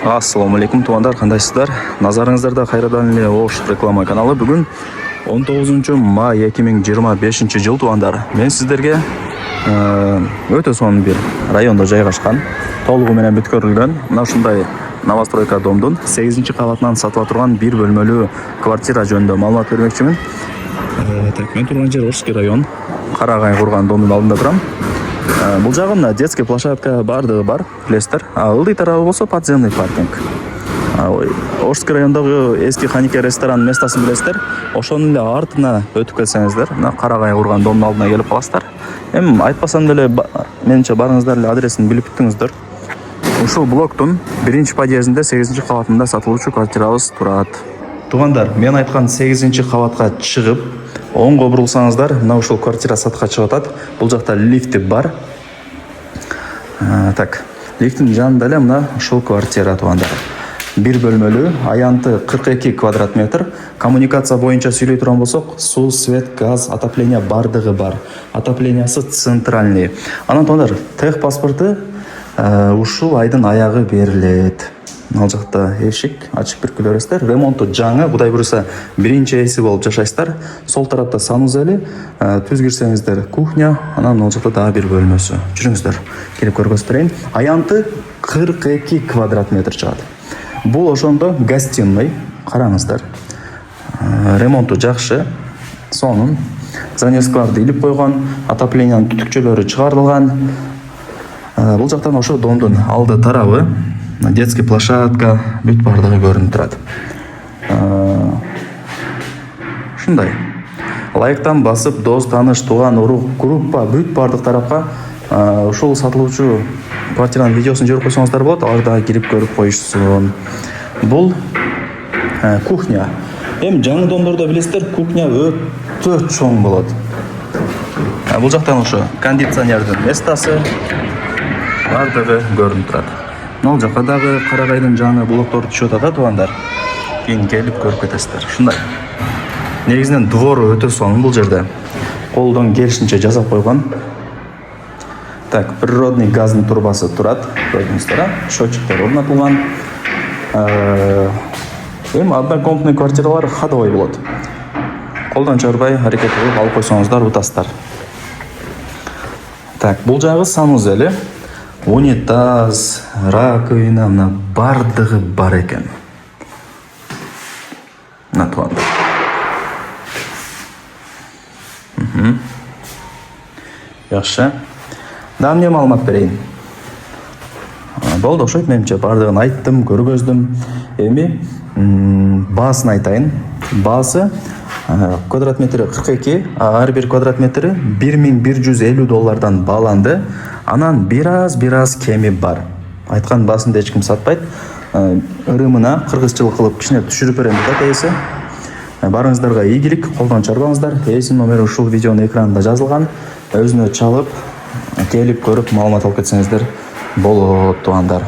Ассаламу алейкум туугандар, кандайсыздар? Назарыңыздарда кайрадан эле Ош реклама каналы. Бүгүн 19 май 2025 жыл туугандар. Мен сиздерге өтө сонун бир райондо жайгашкан, толугу менен бүткөрүлгөн мына ушундай новостройка домдун 8-кабатынан сатыла турган бир бөлмөлүү квартира жөнүндө маалымат бермекчимин. Мен турган жер Ошский район, Карагай курган домдун алдында турам. Бул жагында детский площадка бардыгы бар, билесиздер. Ылдый тарабы болсо подземный паркинг. Ошский райондогу эски Ханики ресторан местасын билесиздер. Ошонун эле артына өтүп келсеңиздер, мына Карагай курган домдун алдына келип каласыздар. Эми айтпасам деле менимче барыңыздар эле адресин билип бүттүңүздөр. Ушул блоктун 1-подъездинде 8-кабатында сатылуучу квартирабыз турат. Туугандар, мен айткан 8-кабатка чыгып, оңго бурулсаңыздар, мына ушул квартира сатка чыгып атат. Бул жакта лифти бар. Лифтин жанында эле мына ушул квартира туугандар. Бир бөлмөлүү, аянты 42 квадрат метр. Коммуникация боюнча сүйлөй турган болсок, суу, свет, газ, отопление бардыгы бар. Отоплениясы центральный. Анан туугандар, тех паспорту ушул айдын аягы берилет. Ал жакта эшик ачып берип көрөсүздөр. Ремонту жаңы, Кудай буюрса, биринчи эси болуп жашайсыздар. Сол тарапта санузели, түз кирсеңиздер кухня, анан ал жакта дагы бир бөлмөсү. Жүрүңүздөр, келип көргөзүп Аянты 42 квадрат метр чыгат. Бул ошондо гостиный, караңыздар. Ремонту жакшы, сонун. Занескаларды илип койгон, отоплениянын түтүкчөлөрү чыгарылган. Бул жактан ошо домдун алды тарабы, детский площадка, бүт бардыгы көрүнүп турат. Ушундай. Лайктан басып, дос, тааныш, тууган, урук, группа, бүт бардык тарапка ушул сатылуучу квартиранын видеосун жиберип койсоңуздар болот, алар дагы кирип көрүп коюшсун. Бул кухня. Эми жаңы домдордо билесиздер, кухня өтө чоң болот. Бул жактан ошо кондиционердин местасы бардыгы көрүнүп турат. Ал жака дагы Карагайдын жаңы блоктору түшүп атат туугандар. Кийин келип көрүп кетесиздер. Ушундай. Негизинен двору өтө сонун бул жерде. Колдон келишинче жасап койгон. Природный газдын турбасы турат. Көрдүңүздөр, счетчиктер орнотулган. Эми однокомнатный квартиралар ходовой болот. Колдон чыгарбай аракет кылып алып койсоңуздар утасыздар. Бул жагы санузели. Унитаз, раковина, мына бардыгы бар экен. Мына туугандар. Жакшы. Дагы эмне маалымат берейин? Болду, окшойт менимче, бардыгын айттым, көргөздүм. Эми баасын айтайын. Баасы квадрат метри 42, ар бир квадрат метри $1150 бааланды. Анан бираз кеми бар. Айткан баасын эч ким сатпайт. Ырымына кыргызчылык кылып кичине түшүрүп берем деп эси. Барыңыздарга ийгилик, колдон чарбаңыздар. Эсин номери ушул видеонун экранында жазылган. Өзүнө чалып, келип көрүп маалымат алып кетсеңиздер болот туугандар.